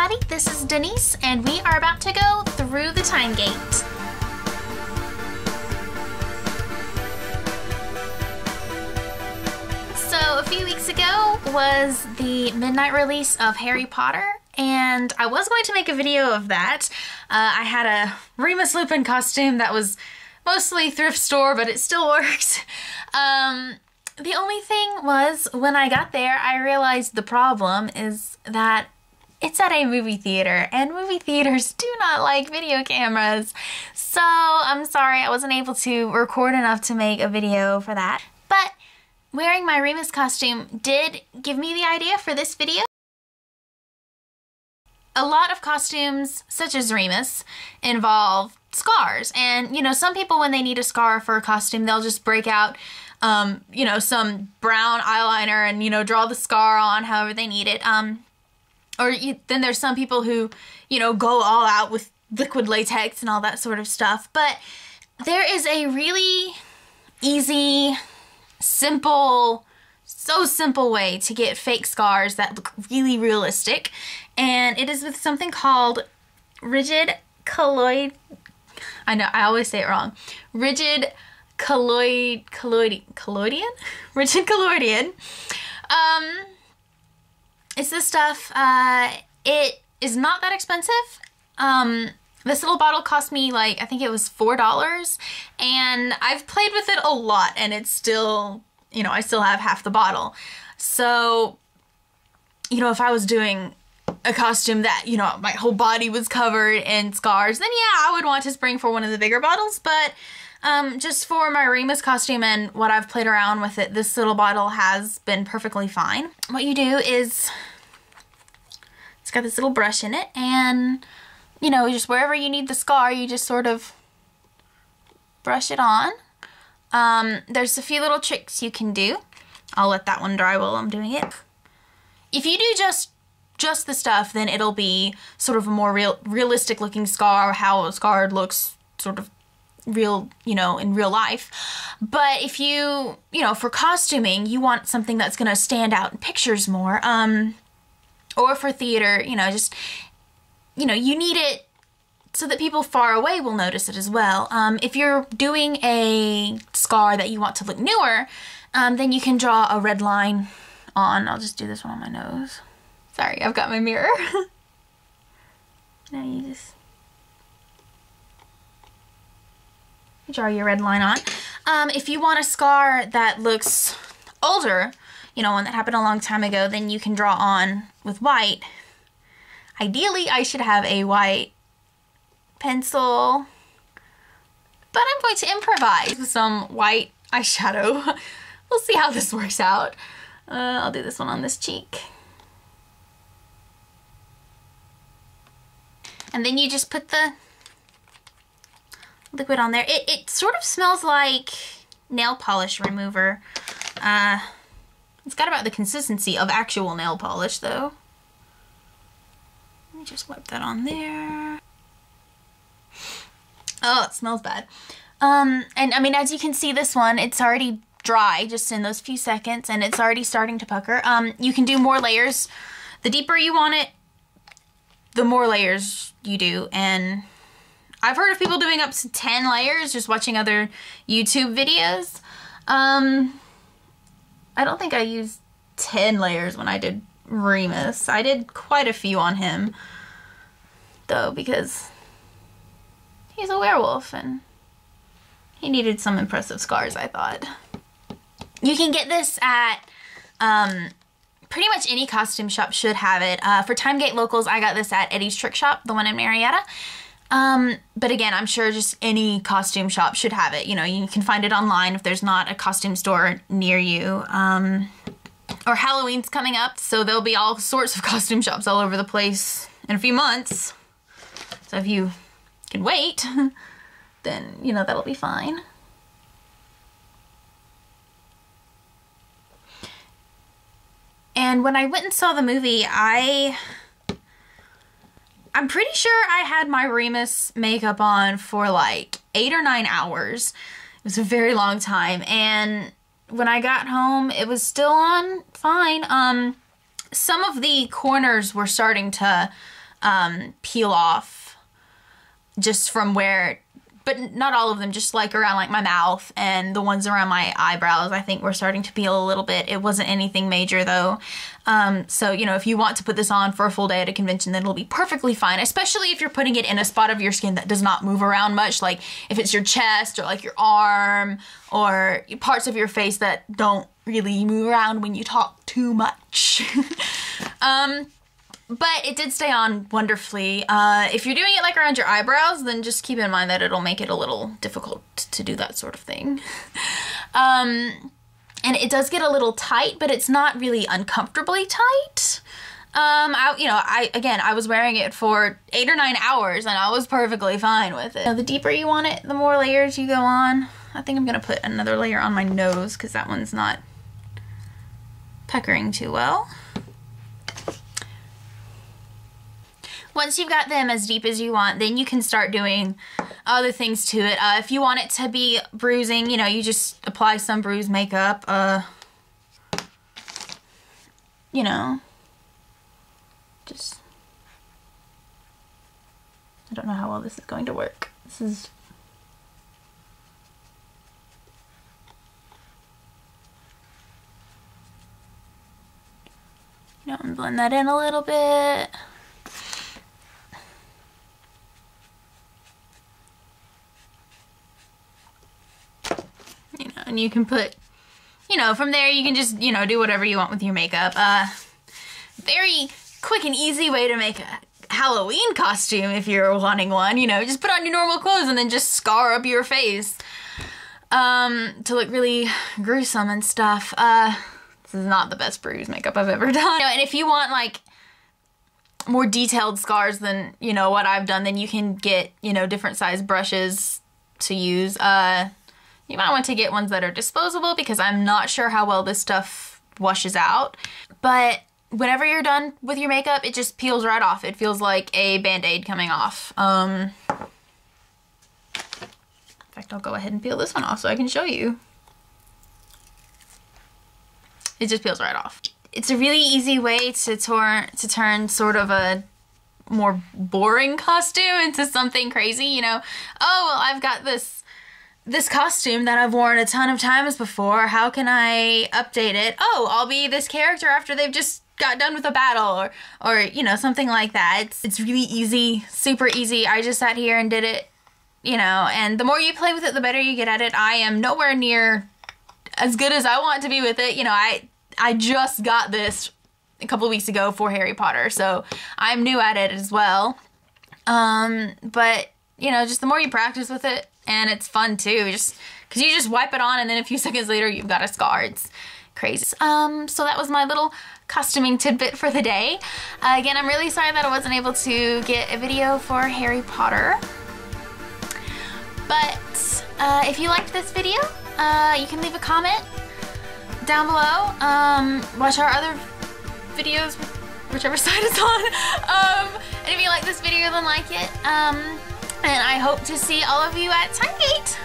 everybody, this is Denise, and we are about to go through the time gate. So a few weeks ago was the midnight release of Harry Potter, and I was going to make a video of that. I had a Remus Lupin costume that was mostly thrift store, but it still worked. The only thing was, when I got there, I realized the problem is that it's at a movie theater, and movie theaters do not like video cameras. So I'm sorry I wasn't able to record enough to make a video for that. But wearing my Remus costume did give me the idea for this video. A lot of costumes, such as Remus, involve scars. And, you know, some people, when they need a scar for a costume, they'll just break out, you know, some brown eyeliner and, you know, draw the scar on however they need it. Then there's some people who, you know, go all out with liquid latex and all that sort of stuff. But there is a really easy, simple, so simple way to get fake scars that look really realistic. And it is with something called rigid Collodion. I know, I always say it wrong. Rigid Collodion? Rigid Collodion. It's this stuff. It is not that expensive. This little bottle cost me, like, I think it was $4, and I've played with it a lot, and it's still, you know, I still have half the bottle. So, you know, if I was doing a costume that, you know, my whole body was covered in scars, then yeah, I would want to spring for one of the bigger bottles, but just for my Remus costume and what I've played around with it, this little bottle has been perfectly fine. What you do is, it's got this little brush in it, and, you know, just wherever you need the scar, you just sort of brush it on. There's a few little tricks you can do. I'll let that one dry while I'm doing it. If you do just the stuff, then it'll be sort of a more realistic looking scar, how a scar looks sort of real, you know, in real life. But if you know, for costuming, you want something that's gonna stand out in pictures more, or for theater, you know, just, you know, you need it so that people far away will notice it as well. If you're doing a scar that you want to look newer, then you can draw a red line on. I'll just do this one on my nose. Sorry, I've got my mirror. Now you just draw your red line on. If you want a scar that looks older, you know, one that happened a long time ago, then you can draw on with white. Ideally, I should have a white pencil, but I'm going to improvise with some white eyeshadow. We'll see how this works out. I'll do this one on this cheek. And then you just put the liquid on there. It sort of smells like nail polish remover. It's got about the consistency of actual nail polish though. Let me just wipe that on there. Oh, it smells bad. And I mean, as you can see, this one, it's already dry just in those few seconds, and it's already starting to pucker. You can do more layers. The deeper you want it, the more layers you do, and I've heard of people doing up to 10 layers just watching other YouTube videos. I don't think I used 10 layers when I did Remus. I did quite a few on him, though, because he's a werewolf and he needed some impressive scars, I thought. You can get this at pretty much any costume shop should have it. For Timegate locals, I got this at Eddie's Trick Shop, the one in Marietta. But again, I'm sure just any costume shop should have it. You know, you can find it online if there's not a costume store near you. Or Halloween's coming up, so there'll be all sorts of costume shops all over the place in a few months. So if you can wait, then, you know, that'll be fine. And when I went and saw the movie, I'm pretty sure I had my Remus makeup on for like 8 or 9 hours. It was a very long time, and when I got home, it was still on fine. Some of the corners were starting to peel off just from where, but not all of them, just like around like my mouth, and the ones around my eyebrows I think were starting to peel a little bit. It wasn't anything major though. So, you know, if you want to put this on for a full day at a convention, then it'll be perfectly fine, especially if you're putting it in a spot of your skin that does not move around much, like if it's your chest or like your arm or parts of your face that don't really move around when you talk too much. But it did stay on wonderfully. If you're doing it like around your eyebrows, then just keep in mind that it'll make it a little difficult to do that sort of thing. And it does get a little tight, but it's not really uncomfortably tight. I was wearing it for 8 or 9 hours and I was perfectly fine with it. The deeper you want it, the more layers you go on. I think I'm gonna put another layer on my nose because that one's not puckering too well. Once you've got them as deep as you want, then you can start doing other things to it. If you want it to be bruising, you know, you just apply some bruise makeup. You know, just, I don't know how well this is going to work. This is, you know, and blend that in a little bit. And you can put, you know, from there you can just, you know, do whatever you want with your makeup. Very quick and easy way to make a Halloween costume if you're wanting one, you know, just put on your normal clothes and then just scar up your face to look really gruesome and stuff. This is not the best bruise makeup I've ever done. You know, and if you want like more detailed scars than, you know, what I've done, then you can get, you know, different size brushes to use. You might want to get ones that are disposable because I'm not sure how well this stuff washes out. But whenever you're done with your makeup, it just peels right off. It feels like a Band-Aid coming off. In fact, I'll go ahead and peel this one off so I can show you. It just peels right off. It's a really easy way to turn sort of a more boring costume into something crazy, you know. Oh, well, I've got this costume that I've worn a ton of times before. How can I update it? Oh, I'll be this character after they've just got done with a battle, or you know, something like that. It's really easy, super easy. I just sat here and did it, you know, and the more you play with it, the better you get at it. I am nowhere near as good as I want to be with it. You know, I just got this a couple of weeks ago for Harry Potter, so I'm new at it as well. But you know, just the more you practice with it, and it's fun too, just because you just wipe it on and then a few seconds later you've got a scar. It's crazy. So that was my little costuming tidbit for the day. Again, I'm really sorry that I wasn't able to get a video for Harry Potter. But if you liked this video, you can leave a comment down below. Watch our other videos, whichever side it's on. And if you like this video, then like it. And I hope to see all of you at Timegate.